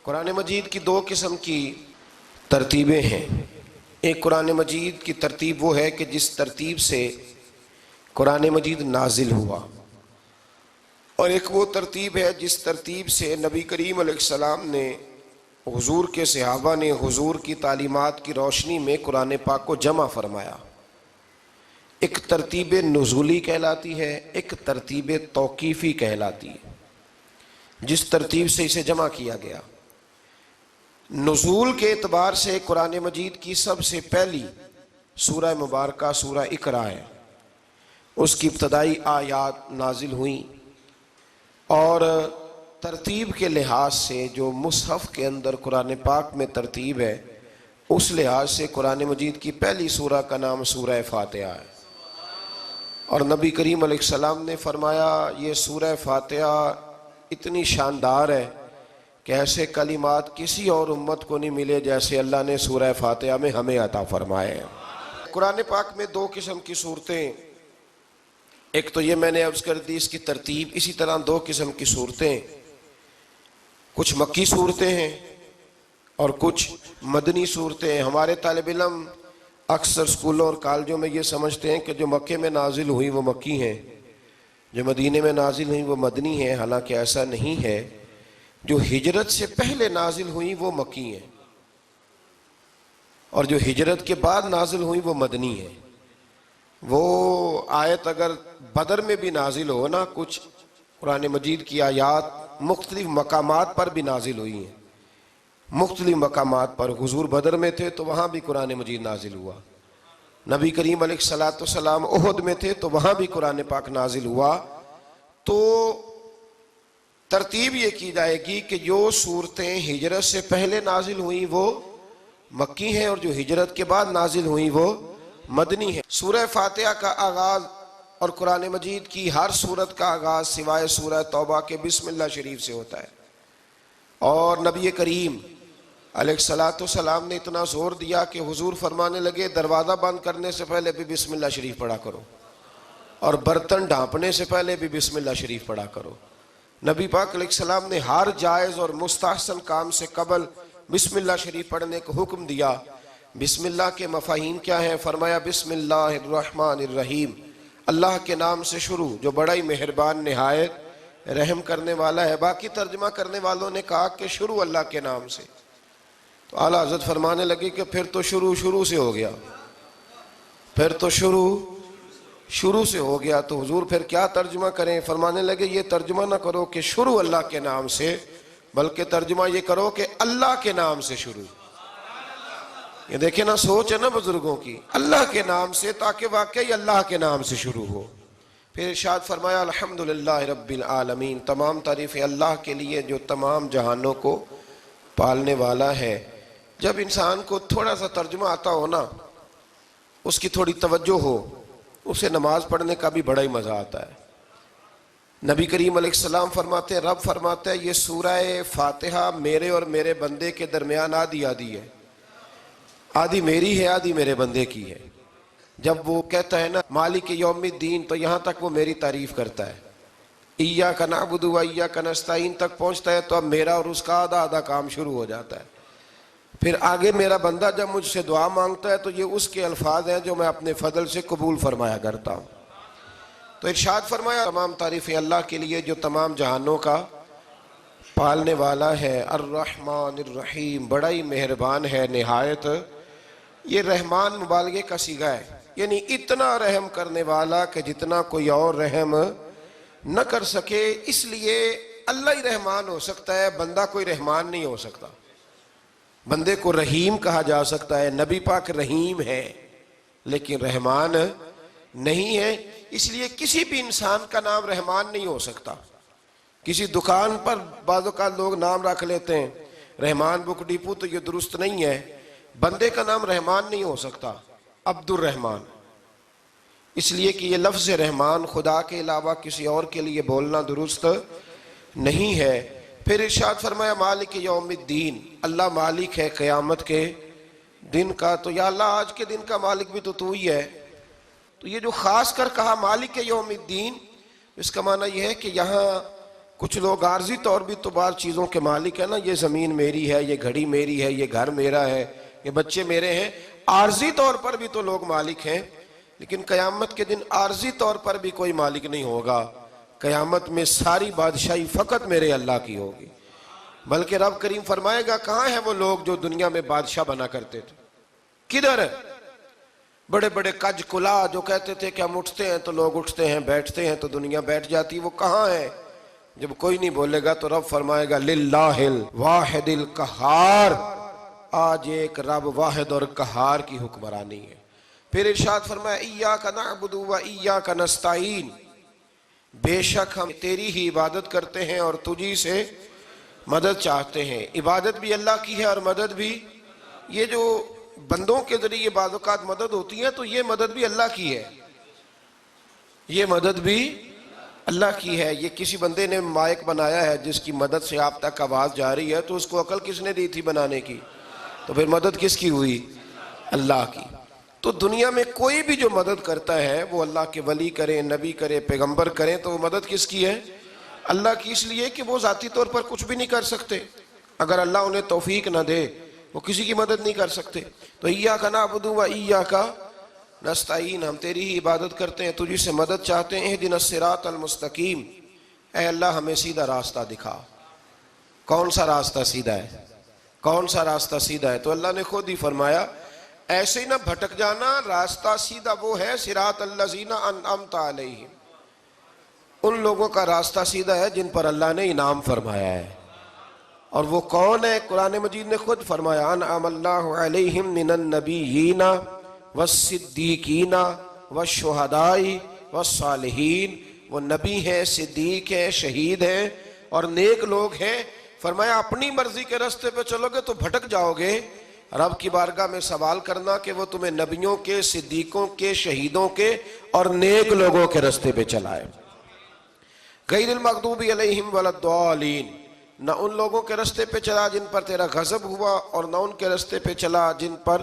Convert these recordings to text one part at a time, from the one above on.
قرآن مجید کی دو قسم کی ترتیبیں ہیں۔ ایک قرآن مجید کی ترتیب وہ ہے کہ جس ترتیب سے قرآن مجید نازل ہوا، اور ایک وہ ترتیب ہے جس ترتیب سے نبی کریم علیہ السلام نے، حضور کے صحابہ نے حضور کی تعلیمات کی روشنی میں قرآن پاک کو جمع فرمایا۔ ایک ترتیب نزولی کہلاتی ہے، ایک ترتیب توقیفی کہلاتی ہے، جس ترتیب سے اسے جمع کیا گیا۔ نزول کے اعتبار سے قرآن مجید کی سب سے پہلی سورہ مبارکہ سورہ اقرا ہے۔ اس کی ابتدائی آیات نازل ہوئیں، اور ترتیب کے لحاظ سے جو مصحف کے اندر قرآن پاک میں ترتیب ہے، اس لحاظ سے قرآن مجید کی پہلی سورہ کا نام سورہ فاتحہ ہے۔ اور نبی کریم علیہ السلام نے فرمایا یہ سورہ فاتحہ اتنی شاندار ہے کہ ایسے کلمات کسی اور امت کو نہیں ملے جیسے اللہ نے سورہ فاتحہ میں ہمیں عطا فرمائے ہیں۔ قرآن پاک میں دو قسم کی صورتیں، ایک تو یہ میں نے عرض کر دی اس کی ترتیب، اسی طرح دو قسم کی صورتیں، کچھ مکی صورتیں ہیں اور کچھ مدنی صورتیں ہیں۔ ہمارے طالب علم اکثر سکولوں اور کالجوں میں یہ سمجھتے ہیں کہ جو مکے میں نازل ہوئی وہ مکی ہیں، جو مدینے میں نازل ہوئی وہ مدنی ہیں، حالانکہ ایسا نہیں ہے۔ جو ہجرت سے پہلے نازل ہوئی وہ مکی ہیں، اور جو ہجرت کے بعد نازل ہوئی وہ مدنی ہیں۔ وہ آیت اگر بدر میں بھی نازل ہو نا، کچھ قرآن مجید کی آیات مختلف مقامات پر بھی نازل ہوئی ہیں، مختلف مقامات پر۔ حضور بدر میں تھے تو وہاں بھی قرآن مجید نازل ہوا، نبی کریم علیہ السلام احد میں تھے تو وہاں بھی قرآن پاک نازل ہوا۔ تو ترتیب یہ کی جائے گی کہ جو صورتیں ہجرت سے پہلے نازل ہوئیں وہ مکی ہیں، اور جو ہجرت کے بعد نازل ہوئیں وہ مدنی ہیں۔ سورہ فاتحہ کا آغاز اور قرآن مجید کی ہر سورت کا آغاز سوائے سورہ توبہ کے بسم اللہ شریف سے ہوتا ہے، اور نبی کریم علیہ السلام نے اتنا زور دیا کہ حضور فرمانے لگے دروازہ بند کرنے سے پہلے بھی بسم اللہ شریف پڑھا کرو، اور برتن ڈھانپنے سے پہلے بھی بسم اللہ شریف پڑھا کرو۔ نبی پاک علیہ السلام نے ہر جائز اور مستحسن کام سے قبل بسم اللہ شریف پڑھنے کو حکم دیا۔ بسم اللہ کے مفاہیم کیا ہیں؟ فرمایا بسم اللہ الرحمن الرحیم، اللہ کے نام سے شروع جو بڑا ہی مہربان نہایت رحم کرنے والا ہے۔ باقی ترجمہ کرنے والوں نے کہا کہ شروع اللہ کے نام سے، تو اعلیٰ حضرت فرمانے لگے کہ پھر تو شروع سے ہو گیا، پھر تو شروع سے ہو گیا، تو حضور پھر کیا ترجمہ کریں؟ فرمانے لگے یہ ترجمہ نہ کرو کہ شروع اللہ کے نام سے، بلکہ ترجمہ یہ کرو کہ اللہ کے نام سے شروع۔ یہ دیکھیں نا، سوچ ہے نا بزرگوں کی، اللہ کے نام سے، تاکہ واقعی اللہ کے نام سے شروع ہو۔ پھر ارشاد فرمایا الحمدللہ رب العالمین، تمام تعریفیں اللہ کے لیے جو تمام جہانوں کو پالنے والا ہے۔ جب انسان کو تھوڑا سا ترجمہ آتا ہو نا، اس کی تھوڑی توجہ ہو، اسے نماز پڑھنے کا بھی بڑا ہی مزہ آتا ہے۔ نبی کریم علیہ السلام فرماتے ہیں، رب فرماتا ہے یہ سورہ فاتحہ میرے اور میرے بندے کے درمیان آدھی آدھی ہے، آدھی میری ہے آدھی میرے بندے کی ہے۔ جب وہ کہتا ہے نا مالک یوم الدین، تو یہاں تک وہ میری تعریف کرتا ہے، ایاک نعبد و ایاک نستعین تک پہنچتا ہے، تو اب میرا اور اس کا آدھا آدھا کام شروع ہو جاتا ہے۔ پھر آگے میرا بندہ جب مجھ سے دعا مانگتا ہے تو یہ اس کے الفاظ ہیں جو میں اپنے فضل سے قبول فرمایا کرتا ہوں۔ تو ارشاد فرمایا تمام تعریفیں اللہ کے لیے جو تمام جہانوں کا پالنے والا ہے، الرحمن الرحیم، بڑا ہی مہربان ہے نہایت۔ یہ رحمان مبالغے کا صیغہ ہے، یعنی اتنا رحم کرنے والا کہ جتنا کوئی اور رحم نہ کر سکے، اس لیے اللہ ہی رحمان ہو سکتا ہے، بندہ کوئی رحمان نہیں ہو سکتا۔ بندے کو رحیم کہا جا سکتا ہے، نبی پاک رحیم ہے لیکن رحمان نہیں ہے، اس لیے کسی بھی انسان کا نام رحمان نہیں ہو سکتا۔ کسی دکان پر بعض اوقات لوگ نام رکھ لیتے ہیں رحمان بک ڈپو، تو یہ درست نہیں ہے۔ بندے کا نام رحمان نہیں ہو سکتا، عبد الرحمن، اس لیے کہ یہ لفظ رحمان خدا کے علاوہ کسی اور کے لیے بولنا درست نہیں ہے۔ پھر ارشاد فرمایا مالک یوم الدین، اللہ مالک ہے قیامت کے دن کا، تو یا اللہ آج کے دن کا مالک بھی تو ہی ہے۔ تو یہ جو خاص کر کہا مالک یوم الدین، اس کا معنی یہ ہے کہ یہاں کچھ لوگ عارضی طور بھی تو بعض چیزوں کے مالک ہیں نا، یہ زمین میری ہے، یہ گھڑی میری ہے، یہ گھر میرا ہے، یہ بچے میرے ہیں، عارضی طور پر بھی تو لوگ مالک ہیں، لیکن قیامت کے دن عارضی طور پر بھی کوئی مالک نہیں ہوگا۔ قیامت میں ساری بادشاہی فقط میرے اللہ کی ہوگی۔ بلکہ رب کریم فرمائے گا کہاں ہیں وہ لوگ جو دنیا میں بادشاہ بنا کرتے تھے، کدھر ہے؟ بڑے بڑے کج کلا جو کہتے تھے کہ ہم اٹھتے ہیں تو لوگ اٹھتے ہیں، بیٹھتے ہیں تو دنیا بیٹھ جاتی، وہ کہاں ہے؟ جب کوئی نہیں بولے گا تو رب فرمائے گا للہ الواحد القہار، آج ایک رب واحد اور قہار کی حکمرانی ہے۔ پھر ارشاد فرمایا ایاک نعبد و ایاک نستعین، بے شک ہم تیری ہی عبادت کرتے ہیں اور تجھی سے مدد چاہتے ہیں۔ عبادت بھی اللہ کی ہے اور مدد بھی، یہ جو بندوں کے ذریعے بعض اوقات مدد ہوتی ہے تو یہ مدد بھی اللہ کی ہے، یہ مدد بھی اللہ کی ہے۔ یہ کسی بندے نے مائک بنایا ہے جس کی مدد سے آپ تک آواز جا رہی ہے، تو اس کو عقل کس نے دی تھی بنانے کی؟ تو پھر مدد کس کی ہوئی؟ اللہ کی۔ تو دنیا میں کوئی بھی جو مدد کرتا ہے وہ اللہ کے ولی کریں، نبی کرے، پیغمبر کریں، تو وہ مدد کس کی ہے؟ اللہ کی، اس لیے کہ وہ ذاتی طور پر کچھ بھی نہیں کر سکتے، اگر اللہ انہیں توفیق نہ دے وہ کسی کی مدد نہیں کر سکتے۔ تو ایاک نعبد و ایاک نستعین، ہم تیری ہی عبادت کرتے ہیں، تجھی سے مدد چاہتے ہیں۔ اہدنا الصراط المستقیم، اے اللہ ہمیں سیدھا راستہ دکھا۔ کون سا راستہ سیدھا ہے؟ کون سا راستہ سیدھا ہے؟ تو اللہ نے خود ہی فرمایا ایسے ہی نہ بھٹک جانا، راستہ سیدھا وہ ہے صراط الذین انعمت علیہم، ان لوگوں کا راستہ سیدھا ہے جن پر اللہ نے انعام فرمایا ہے۔ اور وہ کون ہے؟ قرآن مجید نے خود فرمایا انعم اللہ علیہم من النبیین والصدیقین والشہداء والصالحین، وہ نبی ہیں، صدیق ہیں، شہید ہیں اور نیک لوگ ہیں۔ فرمایا اپنی مرضی کے راستے پہ چلو گے تو بھٹک جاؤ گے، رب کی بارگاہ میں سوال کرنا کہ وہ تمہیں نبیوں کے، صدیقوں کے، شہیدوں کے اور نیک لوگوں کے راستے پہ چلائے۔ غیر المغضوب علیہم ولا الضالین، نہ ان لوگوں کے راستے پہ چلا جن پر تیرا غضب ہوا، اور نہ ان کے راستے پہ چلا جن پر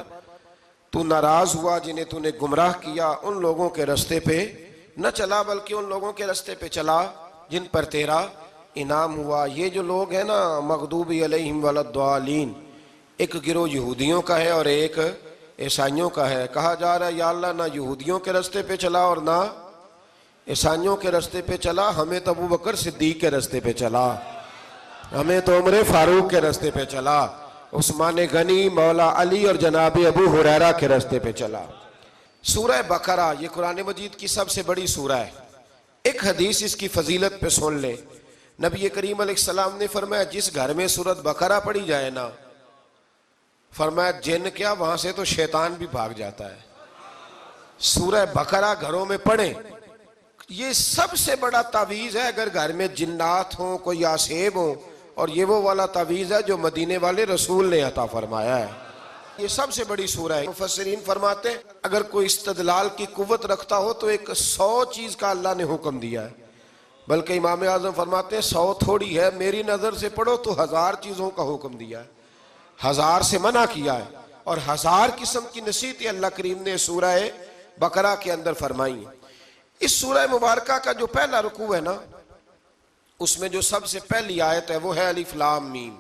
تو ناراض ہوا، جنہیں تو نے گمراہ کیا، ان لوگوں کے راستے پہ نہ چلا، بلکہ ان لوگوں کے راستے پہ چلا جن پر تیرا انعام ہوا۔ یہ جو لوگ ہیں نا مغضوب علیہم ولا الضالین، ایک گروہ یہودیوں کا ہے اور ایک عیسائیوں کا ہے۔ کہا جا رہا ہے یا اللہ نہ یہودیوں کے راستے پہ چلا اور نہ عیسائیوں کے راستے پہ چلا، ہمیں تو ابو بکر صدیق کے راستے پہ چلا، ہمیں تو عمر فاروق کے راستے پہ چلا، عثمان غنی، مولا علی اور جناب ابو ہریرہ کے راستے پہ چلا۔ سورہ بقرہ یہ قرآن مجید کی سب سے بڑی سورہ ہے۔ ایک حدیث اس کی فضیلت پہ سن لیں، نبی کریم علیہ السلام نے فرمایا جس گھر میں سورۃ بقرہ پڑھی جائے نا، فرمایا جن کیا وہاں سے تو شیطان بھی بھاگ جاتا ہے۔ سورہ بقرہ گھروں میں پڑھیں، یہ سب سے بڑا تعویذ ہے۔ اگر گھر میں جنات ہوں، کوئی آسیب ہوں، اور یہ وہ والا تعویذ ہے جو مدینے والے رسول نے عطا فرمایا ہے، یہ سب سے بڑی سورہ ہے۔ مفسرین فرماتے ہیں اگر کوئی استدلال کی قوت رکھتا ہو تو ایک 100 چیز کا اللہ نے حکم دیا ہے، بلکہ امام اعظم فرماتے ہیں 100 تھوڑی ہے، میری نظر سے پڑھو تو 1000 چیزوں کا حکم دیا ہے، 1000 سے منع کیا ہے، اور 1000 قسم کی نصیحتیں اللہ کریم نے سورہ بقرہ کے اندر فرمائی ہیں۔ اس سورہ مبارکہ کا جو پہلا رکوع ہے نا، اس میں جو سب سے پہلی آیت ہے وہ ہے الف لام میم،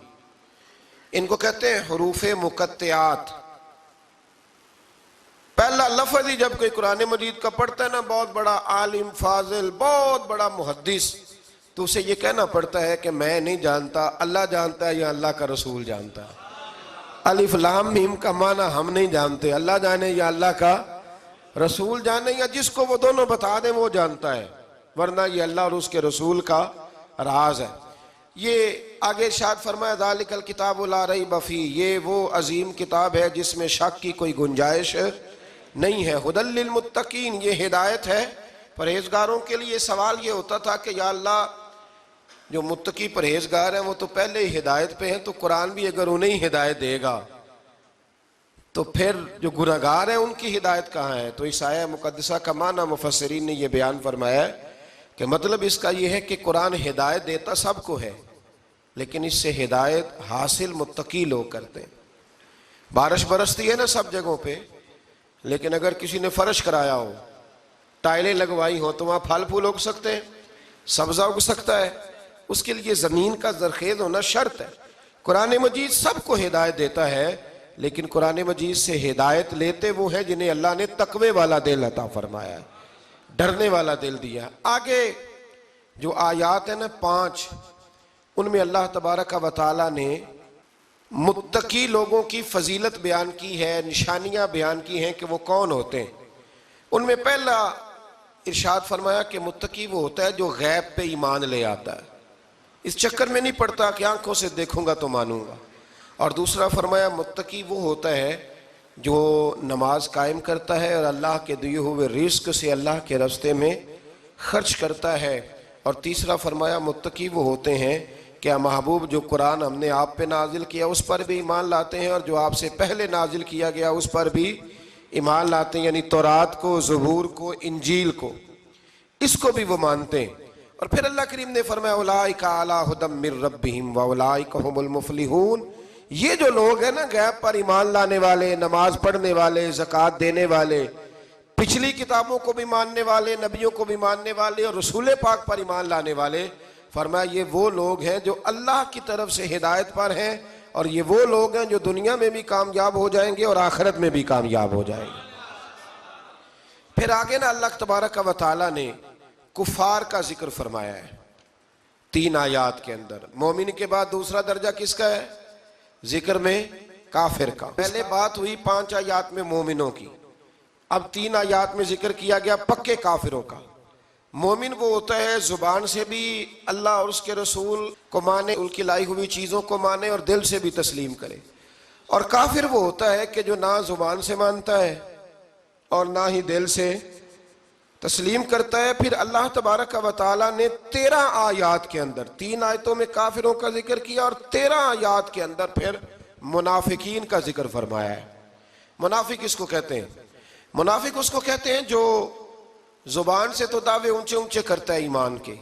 ان کو کہتے ہیں حروف مقطعات۔ پہلا لفظ ہی جب کوئی قرآن مجید کا پڑھتا ہے نا، بہت بڑا عالم فاضل، بہت بڑا محدث، تو اسے یہ کہنا پڑتا ہے کہ میں نہیں جانتا، اللہ جانتا ہے یا اللہ کا رسول جانتا ہے۔ الف لام میم کا معنی ہم نہیں جانتے، اللہ جانے یا اللہ کا رسول جانے، یا جس کو وہ دونوں بتا دیں وہ جانتا ہے، ورنہ یہ اللہ اور اس کے رسول کا راز ہے۔ یہ آگے ارشاد فرمایا ذالک الکتاب لا ریب فیہ، یہ وہ عظیم کتاب ہے جس میں شک کی کوئی گنجائش نہیں ہے۔ ھدی للمتقین، یہ ہدایت ہے پرہیزگاروں کے لیے۔ سوال یہ ہوتا تھا کہ یا اللہ جو متقی پرہیزگار ہیں وہ تو پہلے ہی ہدایت پہ ہیں، تو قرآن بھی اگر انہیں ہدایت دے گا تو پھر جو گناہگار ہیں ان کی ہدایت کہاں ہے؟ تو اس آیہ مقدسہ کا معنی مفسرین نے یہ بیان فرمایا ہے کہ مطلب اس کا یہ ہے کہ قرآن ہدایت دیتا سب کو ہے، لیکن اس سے ہدایت حاصل متقی لوگ کرتے ہیں۔ بارش برستی ہے نا سب جگہوں پہ، لیکن اگر کسی نے فرش کرایا ہو، ٹائلیں لگوائی ہو، تو وہاں پھل پھول اگ سکتے ہیں، سبزہ اگ سکتا ہے، اس کے لیے زمین کا زرخیز ہونا شرط ہے۔ قرآن مجید سب کو ہدایت دیتا ہے، لیکن قرآن مجید سے ہدایت لیتے وہ ہیں جنہیں اللہ نے تقوی والا دل عطا فرمایا ہے، ڈرنے والا دل دیا ہے۔ آگے جو آیات ہیں نا 5، ان میں اللہ تبارک و تعالیٰ نے متقی لوگوں کی فضیلت بیان کی ہے، نشانیاں بیان کی ہیں کہ وہ کون ہوتے ہیں۔ ان میں پہلا ارشاد فرمایا کہ متقی وہ ہوتا ہے جو غیب پہ ایمان لے آتا ہے، اس چکر میں نہیں پڑتا کہ آنکھوں سے دیکھوں گا تو مانوں گا۔ اور دوسرا فرمایا متقی وہ ہوتا ہے جو نماز قائم کرتا ہے اور اللہ کے دیے ہوئے رزق سے اللہ کے راستے میں خرچ کرتا ہے۔ اور تیسرا فرمایا متقی وہ ہوتے ہیں کہ محبوب جو قرآن ہم نے آپ پہ نازل کیا اس پر بھی ایمان لاتے ہیں، اور جو آپ سے پہلے نازل کیا گیا اس پر بھی ایمان لاتے ہیں، یعنی تورات کو، زبور کو، انجیل کو، اس کو بھی وہ مانتے ہیں۔ اور پھر اللہ کریم نے فرمایا اولئک علی ھدی من ربہم واولئک ھم المفلحون، یہ جو لوگ ہیں نا غیب پر ایمان لانے والے، نماز پڑھنے والے، زکوٰۃ دینے والے، پچھلی کتابوں کو بھی ماننے والے، نبیوں کو بھی ماننے والے اور رسول پاک پر ایمان لانے والے، فرمایا یہ وہ لوگ ہیں جو اللہ کی طرف سے ہدایت پر ہیں، اور یہ وہ لوگ ہیں جو دنیا میں بھی کامیاب ہو جائیں گے اور آخرت میں بھی کامیاب ہو جائیں گے۔ پھر آگے نا اللہ تبارک و تعالیٰ نے کفار کا ذکر فرمایا ہے 3 آیات کے اندر۔ مومن کے بعد دوسرا درجہ کس کا ہے؟ ذکر میں کافر کا۔ پہلے بات ہوئی 5 آیات میں مومنوں کی، اب 3 آیات میں ذکر کیا گیا پکے کافروں کا۔ مومن وہ ہوتا ہے زبان سے بھی اللہ اور اس کے رسول کو مانے، ان کی لائی ہوئی چیزوں کو مانے اور دل سے بھی تسلیم کرے، اور کافر وہ ہوتا ہے کہ جو نہ زبان سے مانتا ہے اور نہ ہی دل سے تسلیم کرتا ہے۔ پھر اللہ تبارک و تعالیٰ نے 13 آیات کے اندر، 3 آیتوں میں کافروں کا ذکر کیا اور 13 آیات کے اندر پھر منافقین کا ذکر فرمایا ہے۔ منافق اس کو کہتے ہیں، منافق اس کو کہتے ہیں جو زبان سے تو دعوے اونچے اونچے کرتا ہے ایمان کے،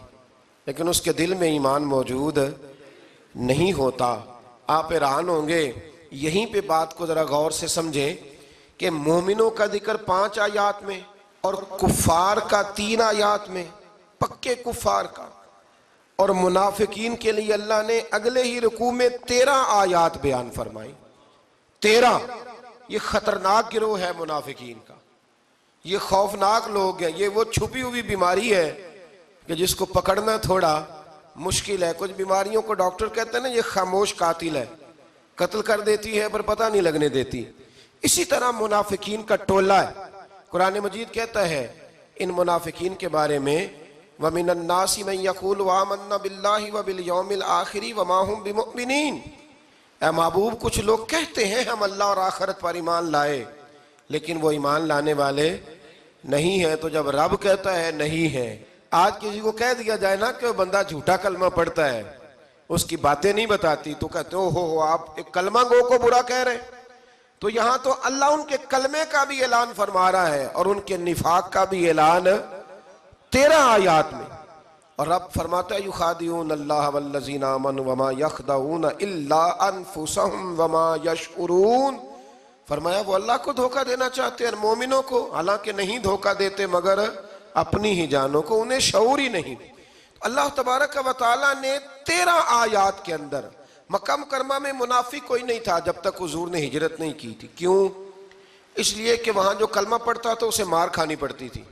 لیکن اس کے دل میں ایمان موجود نہیں ہوتا۔ آپ حیران ہوں گے، یہیں پہ بات کو ذرا غور سے سمجھیں کہ مومنوں کا ذکر 5 آیات میں اور کفار کا 3 آیات میں، پکے کفار کا، اور منافقین کے لیے اللہ نے اگلے ہی رکوع میں 13 آیات بیان فرمائی۔ 13، یہ خطرناک گروہ ہے منافقین کا، یہ خوفناک لوگ ہیں، یہ وہ چھپی ہوئی بیماری ہے کہ جس کو پکڑنا تھوڑا مشکل ہے۔ کچھ بیماریوں کو ڈاکٹر کہتے ہیں نا یہ خاموش قاتل ہے، قتل کر دیتی ہے پر پتہ نہیں لگنے دیتی۔ اسی طرح منافقین کا ٹولہ ہے۔ قرآن مجید کہتا ہے ان منافقین کے بارے میں وَمِنَ النَّاسِ مَن يَقُولُ آمَنَّا بِاللَّهِ وَبِالْيَوْمِ الْآخِرِ وَمَا هُمْ بِمُؤْمِنِينَ، اے محبوب کچھ لوگ کہتے ہیں ہم اللہ اور آخرت پر ایمان لائے، لیکن وہ ایمان لانے والے نہیں ہیں۔ تو جب رب کہتا ہے نہیں ہے، آج کسی کو کہہ دیا جائے نا کہ وہ بندہ جھوٹا کلمہ پڑھتا ہے، اس کی باتیں نہیں بتاتی، تو کہتے ہو آپ ایک کلمہ گو کو برا کہہ رہے ہیں۔ تو یہاں تو اللہ ان کے کلمے کا بھی اعلان فرما رہا ہے اور ان کے نفاق کا بھی اعلان 13 آیات میں۔ اور رب فرماتا ہے یخادعون اللہ والذین آمنوا وما یخدعون الا انفسهم وما یشعرون، فرمایا وہ اللہ کو دھوکہ دینا چاہتے ہیں مومنوں کو، حالانکہ نہیں دھوکہ دیتے مگر اپنی ہی جانوں کو، انہیں شعور ہی نہیں۔ اللہ تبارک و تعالیٰ نے 13 آیات کے اندر، مکہ مکرمہ میں منافق کوئی نہیں تھا جب تک حضور نے ہجرت نہیں کی تھی۔ کیوں؟ اس لیے کہ وہاں جو کلمہ پڑھتا تو اسے مار کھانی پڑتی تھی۔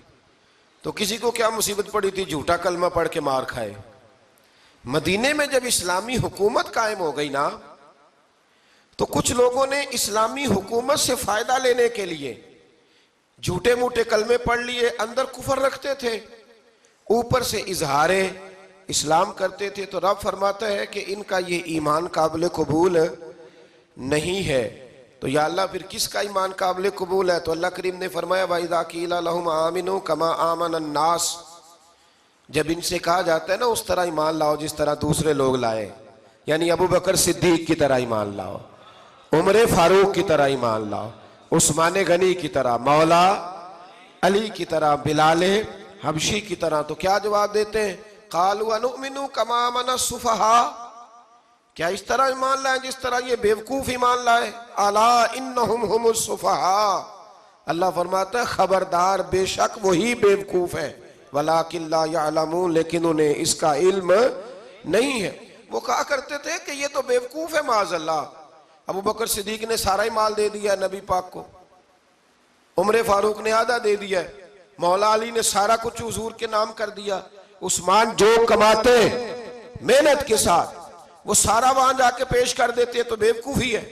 تو کسی کو کیا مصیبت پڑی تھی جھوٹا کلمہ پڑھ کے مار کھائے؟ مدینے میں جب اسلامی حکومت قائم ہو گئی نا، تو کچھ لوگوں نے اسلامی حکومت سے فائدہ لینے کے لیے جھوٹے موٹے کلمے پڑھ لیے، اندر کفر رکھتے تھے، اوپر سے اظہار اسلام کرتے تھے۔ تو رب فرماتا ہے کہ ان کا یہ ایمان قابل قبول نہیں ہے۔ تو یا اللہ پھر کس کا ایمان قابل قبول ہے؟ تو اللہ کریم نے فرمایا وَإِذَا قِيلَ لَهُمْ آمِنُوا كَمَا آمَنَ النَّاسِ، جب ان سے کہا جاتا ہے نا اس طرح ایمان لاؤ جس طرح دوسرے لوگ لائے، یعنی ابو بکر صدیق کی طرح ایمان لاؤ، عمر فاروق کی طرح ایمان لاؤ، عثمان غنی کی طرح، مولا علی کی طرح، بلال حبشی کی طرح، تو کیا جواب دیتے ہیں؟ قالوا انؤمن كما آمن السفهاء، کیا اس طرح ایمان لائیں جس طرح یہ بیوقوف ایمان لائے؟ الا انہم هم السفهاء، اللہ فرماتا ہے خبردار بے شک وہی بیوقوف ہے، ولکن لا يعلمون، لیکن انہیں اس کا علم نہیں ہے۔ وہ کہا کرتے تھے کہ یہ تو بیوقوف ہے معاذ اللہ۔ ابو بکر صدیق نے سارا ہی مال دے دیا نبی پاک کو، عمر فاروق نے آدھا دے دیا، مولا علی نے سارا کچھ حضور کے نام کر دیا، عثمان جو کماتے محنت کے ساتھ وہ سارا وہاں جا کے پیش کر دیتے، تو بیوقوفی ہے۔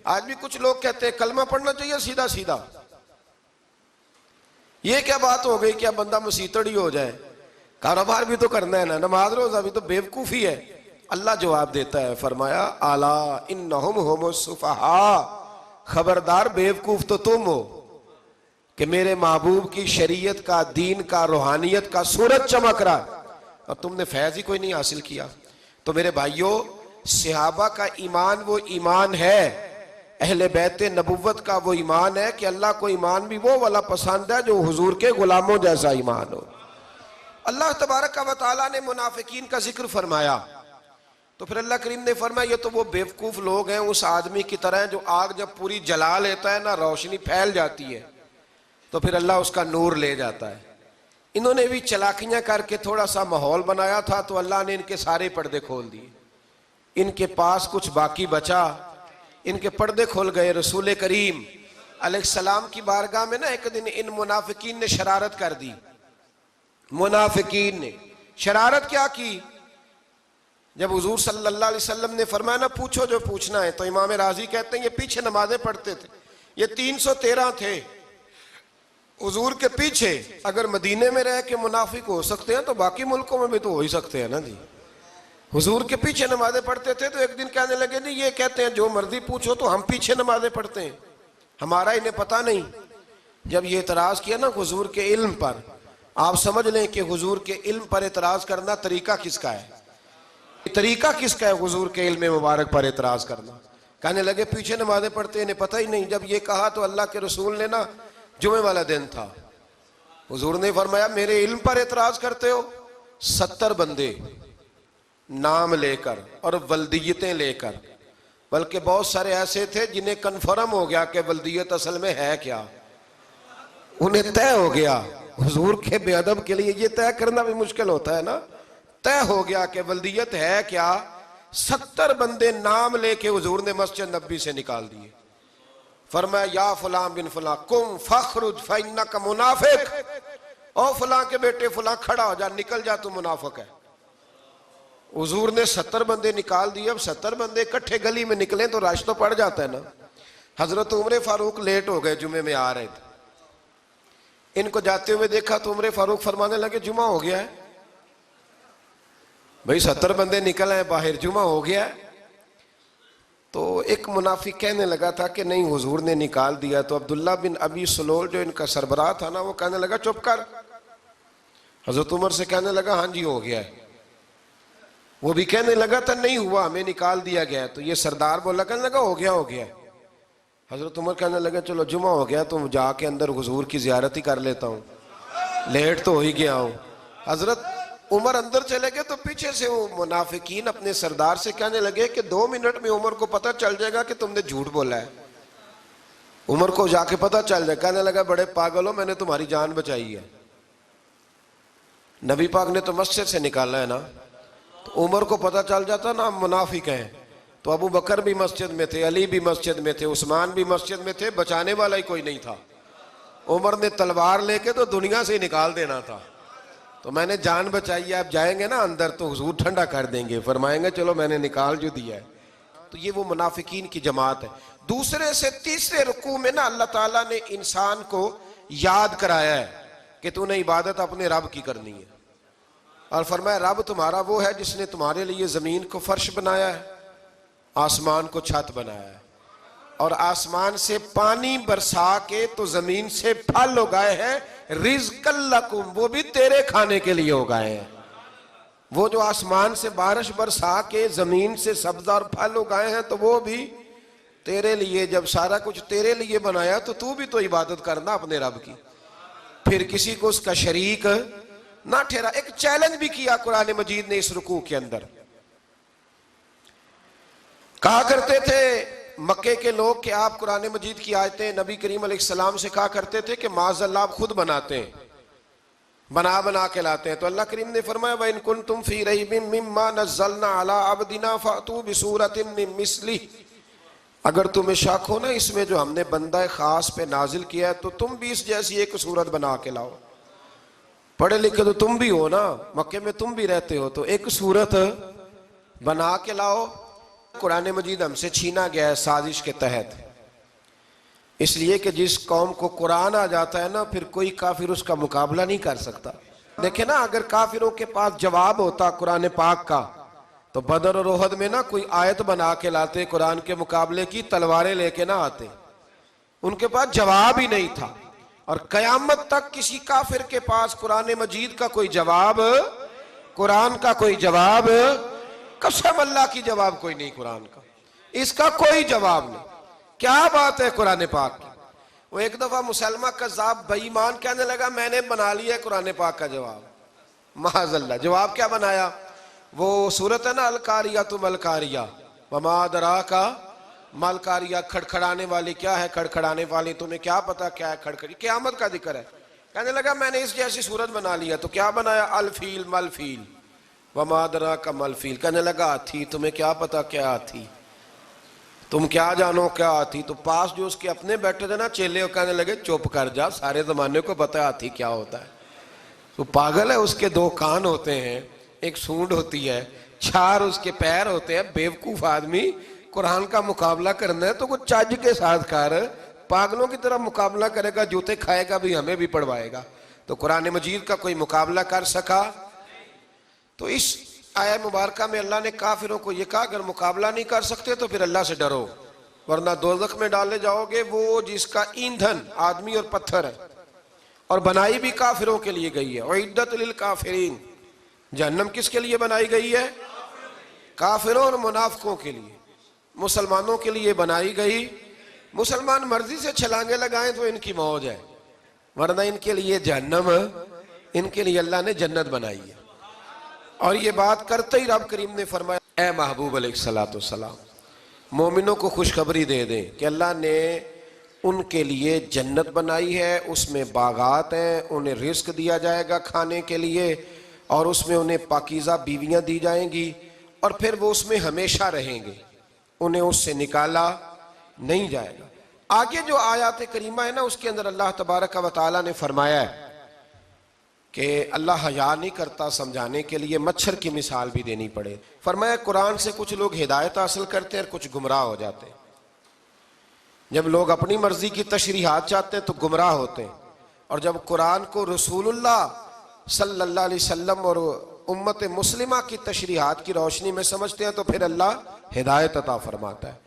آج بھی کچھ لوگ کہتے ہیں کلمہ پڑھنا چاہیے سیدھا سیدھا، یہ کیا بات ہو گئی، کیا بندہ مسیطڑ ہی ہو جائے؟ کاروبار بھی تو کرنا ہے نا، نماز روزہ بھی تو بیوقوفی ہے۔ اللہ جواب دیتا ہے، فرمایا الا انہم هم السفہاء، خبردار بیوقوف تو تم ہو کہ میرے محبوب کی شریعت کا، دین کا، روحانیت کا سورج چمک رہا ہے اور تم نے فیض ہی کوئی نہیں حاصل کیا۔ تو میرے بھائیوں، صحابہ کا ایمان وہ ایمان ہے، اہل بیت نبوت کا وہ ایمان ہے کہ اللہ کو ایمان بھی وہ والا پسند ہے جو حضور کے غلاموں جیسا ایمان ہو۔ اللہ تبارک و تعالیٰ نے منافقین کا ذکر فرمایا، تو پھر اللہ کریم نے فرمایا یہ تو وہ بیوقوف لوگ ہیں اس آدمی کی طرح جو آگ جب پوری جلا لیتا ہے نا، روشنی پھیل جاتی ہے تو پھر اللہ اس کا نور لے جاتا ہے۔ انہوں نے بھی چلاکیاں کر کے تھوڑا سا ماحول بنایا تھا تو اللہ نے ان کے سارے پردے کھول دیے، ان کے پاس کچھ باقی بچا، ان کے پردے کھول گئے۔ رسول کریم علیہ السلام کی بارگاہ میں نا ایک دن ان منافقین نے شرارت کر دی۔ منافقین نے شرارت کیا کی؟ جب حضور صلی اللہ علیہ وسلم نے فرمایا نا پوچھو جو پوچھنا ہے، تو امام راضی کہتے ہیں یہ پیچھے نمازیں پڑھتے تھے، یہ 313 تھے حضور کے پیچھے۔ اگر مدینے میں رہ کے منافق ہو سکتے ہیں تو باقی ملکوں میں بھی تو ہو ہی سکتے ہیں نا جی۔ حضور کے پیچھے نمازیں پڑھتے تھے، تو ایک دن کہنے لگے نہیں یہ کہتے ہیں جو مرضی پوچھو تو ہم پیچھے نمازیں پڑھتے ہیں، ہمارا انہیں پتہ نہیں۔ جب یہ اعتراض کیا نا حضور کے علم پر، آپ سمجھ لیں کہ حضور کے علم پر اعتراض کرنا طریقہ کس کا ہے؟ طریقہ کس کا ہے حضور کے علم مبارک پر اعتراض کرنا؟ کہنے لگے پیچھے نمازیں پڑھتے انہیں پتہ ہی نہیں۔ جب یہ کہا تو اللہ کے رسول نے نا، جمعے والا دن تھا، حضور نے فرمایا میرے علم پر اعتراض کرتے ہو؟ 70 بندے نام لے کر اور ولدیتیں لے کر، بلکہ بہت سارے ایسے تھے جنہیں کنفرم ہو گیا کہ ولدیت اصل میں ہے کیا، انہیں طے ہو گیا۔ حضور کے بے ادب کے لیے یہ طے کرنا بھی مشکل ہوتا ہے نا، طے ہو گیا کہ ولدیت ہے کیا۔ 70 بندے نام لے کے حضور نے مسجد نبوی سے نکال دیے، فرمایا یا فلاں بن فلاں قم فخرج فإنک منافق، او فلاں کے بیٹے فلاں کھڑا ہو جا، نکل جا، تو منافق ہے۔ حضور نے 70 بندے نکال دیے۔ اب 70 بندے اکٹھے گلی میں نکلیں تو رش تو پڑ جاتا ہے نا۔ حضرت عمر فاروق لیٹ ہو گئے، جمعے میں آ رہے تھے، ان کو جاتے ہوئے دیکھا تو عمر فاروق فرمانے لگے جمعہ ہو گیا ہے بھئی، 70 بندے نکل آئے باہر، جمعہ ہو گیا ہے۔ تو ایک منافق کہنے لگا تھا کہ نہیں حضور نے نکال دیا، تو عبداللہ بن ابی سلول جو ان کا سربراہ تھا نا، وہ کہنے لگا چپ کر۔ حضرت عمر سے کہنے لگا ہاں جی ہو گیا ہے۔ وہ بھی کہنے لگا تھا نہیں ہوا، ہمیں نکال دیا گیا ہے۔ تو یہ سردار بولا، کہنے لگا ہو گیا ہو گیا۔ حضرت عمر کہنے لگا چلو جمعہ ہو گیا تو جا کے اندر حضور کی زیارت ہی کر لیتا ہوں، لیٹ تو ہو ہی گیا ہوں۔ حضرت عمر اندر چلے گئے تو پیچھے سے وہ منافقین اپنے سردار سے کہنے لگے کہ 2 منٹ میں عمر کو پتہ چل جائے گا کہ تم نے جھوٹ بولا ہے، عمر کو جا کے پتہ چل جائے۔ کہنے لگا بڑے پاگل ہو، میں نے تمہاری جان بچائی ہے، نبی پاک نے تو مسجد سے نکالا ہے نا۔ تو عمر کو پتہ چل جاتا نا ہم منافق ہیں، تو ابو بکر بھی مسجد میں تھے، علی بھی مسجد میں تھے، عثمان بھی مسجد میں تھے، بچانے والا ہی کوئی نہیں تھا۔ عمر نے تلوار لے کے تو دنیا سے نکال دینا تھا، تو میں نے جان بچائی ہے، اب جائیں گے نا اندر تو حضور ٹھنڈا کر دیں گے، فرمائیں گے چلو میں نے نکال جو دیا ہے۔ تو یہ وہ منافقین کی جماعت ہے۔ دوسرے سے تیسرے رکوع میں نا اللہ تعالیٰ نے انسان کو یاد کرایا ہے کہ تو نے عبادت اپنے رب کی کرنی ہے، اور فرمایا رب تمہارا وہ ہے جس نے تمہارے لیے زمین کو فرش بنایا ہے، آسمان کو چھت بنایا ہے، اور آسمان سے پانی برسا کے تو زمین سے پھل اگائے ہیں، رزق لکم، وہ بھی تیرے کھانے کے لیے اگائے ہیں۔ وہ جو آسمان سے بارش برسا کے زمین سے سبز اور پھل اگائے ہیں تو وہ بھی تیرے لیے۔ جب سارا کچھ تیرے لیے بنایا تو بھی تو عبادت کرنا اپنے رب کی، پھر کسی کو اس کا شریک نہ ٹھہرا۔ ایک چیلنج بھی کیا قرآن مجید نے اس رکوع کے اندر، کہا کرتے تھے مکے کے لوگ کہ آپ قرآن مجید کی آیتیں نبی کریم علیہ السلام سے کہا کرتے تھے کہ معاذ اللہ آپ خود بناتے ہیں، بنا بنا کے لاتے ہیں. تو اللہ کریم نے فرمایا وَإِن كُنتُمْ فِي رَيْبٍ مِّمَّا نَزَّلْنَا عَلَىٰ عَبْدِنَا فَأْتُوا بِسُورَةٍ مِّن مِّثْلِهِ. اگر تمہیں شک ہو نا اس میں جو ہم نے بندہ خاص پہ نازل کیا ہے تو تم بھی اس جیسی ایک صورت بنا کے لاؤ. پڑھے لکھے تو تم بھی ہو نا, مکے میں تم بھی رہتے ہو, تو ایک صورت بنا کے لاؤ. قرآن مجید ہم سے چھینا گیا ہے سازش کے تحت, اس لیے کہ جس قوم کو قرآن آ جاتا ہے نا پھر کوئی کافر اس کا مقابلہ نہیں کر سکتا. دیکھیں نا اگر کافروں کے پاس جواب ہوتا قرآن پاک کا تو بدر اور احد میں نا کوئی آیت بنا کے لاتے قرآن کے مقابلے کی, تلواریں لے کے نہ آتے. ان کے پاس جواب ہی نہیں تھا. اور قیامت تک کسی کافر کے پاس قرآن مجید کا کوئی جواب, قرآن کا کوئی جواب, قسم اللہ کی جواب کوئی نہیں قرآن کا, اس کا کوئی جواب نہیں. کیا بات ہے قرآن پاک کی. وہ ایک دفعہ مسلمہ کذاب بے ایمان کہنے لگا میں نے بنا لیا ہے قرآن پاک کا جواب. معاذ اللہ. جواب کیا بنایا؟ وہ صورت ہے نا القاریۃ ملقاریہ وما ادراک ملقاریہ, کھڑکھڑانے والی. کیا ہے کھڑکھڑانے والی؟ تمہیں کیا پتا کیا ہے کھڑکھڑی؟ قیامت کا ذکر ہے. کہنے لگا میں نے اس جیسی صورت بنا لیا. تو کیا بنایا؟ الفیل ملفیل وما ادراک ملفیل. کہنے لگا ہاتھی. تمہیں کیا پتا کیا ہاتھی, تم کیا جانو کیا ہاتھی. تو پاس جو اس کے اپنے بیٹھے تھے نا چیلے, وہ کہنے لگے چپ کر جا, سارے زمانے کو پتا ہے ہاتھی کیا ہوتا ہے. تو پاگل ہے, اس کے 2 کان ہوتے ہیں, ایک سونڈ ہوتی ہے, 4 اس کے پیر ہوتے ہیں. بیوقوف آدمی, قرآن کا مقابلہ کرنا ہے تو کچھ چج کے ساتھ کر, پاگلوں کی طرح مقابلہ کرے گا, جوتے کھائے گا بھی ہمیں بھی پڑھوائے گا. تو قرآن مجید کا کوئی مقابلہ کر سکا؟ تو اس آیہ مبارکہ میں اللہ نے کافروں کو یہ کہا اگر مقابلہ نہیں کر سکتے تو پھر اللہ سے ڈرو ورنہ دوزخ میں ڈالے جاؤ گے. وہ جس کا ایندھن آدمی اور پتھر ہے, اور بنائی بھی کافروں کے لیے گئی ہے. اعدت للکافرین. جہنم کس کے لیے بنائی گئی ہے؟ کافروں اور منافقوں کے لیے. مسلمانوں کے لیے بنائی گئی. مسلمان مرضی سے چھلانگے لگائیں تو ان کی موج ہے, ورنہ ان کے لیے جہنم, ان کے لیے اللہ نے جنت بنائی ہے. اور یہ بات کرتے ہی رب کریم نے فرمایا اے محبوب علیہ السلام مومنوں کو خوشخبری دے دیں کہ اللہ نے ان کے لیے جنت بنائی ہے, اس میں باغات ہیں, انہیں رزق دیا جائے گا کھانے کے لیے, اور اس میں انہیں پاکیزہ بیویاں دی جائیں گی, اور پھر وہ اس میں ہمیشہ رہیں گے, انہیں اس سے نکالا نہیں جائے گا. آگے جو آیات کریمہ ہے نا اس کے اندر اللہ تبارک و تعالیٰ نے فرمایا ہے کہ اللہ حیا نہیں کرتا سمجھانے کے لیے مچھر کی مثال بھی دینی پڑے. فرمایا قرآن سے کچھ لوگ ہدایت حاصل کرتے ہیں اور کچھ گمراہ ہو جاتے ہیں. جب لوگ اپنی مرضی کی تشریحات چاہتے ہیں تو گمراہ ہوتے ہیں, اور جب قرآن کو رسول اللہ صلی اللہ علیہ وسلم اور امت مسلمہ کی تشریحات کی روشنی میں سمجھتے ہیں تو پھر اللہ ہدایت عطا فرماتا ہے.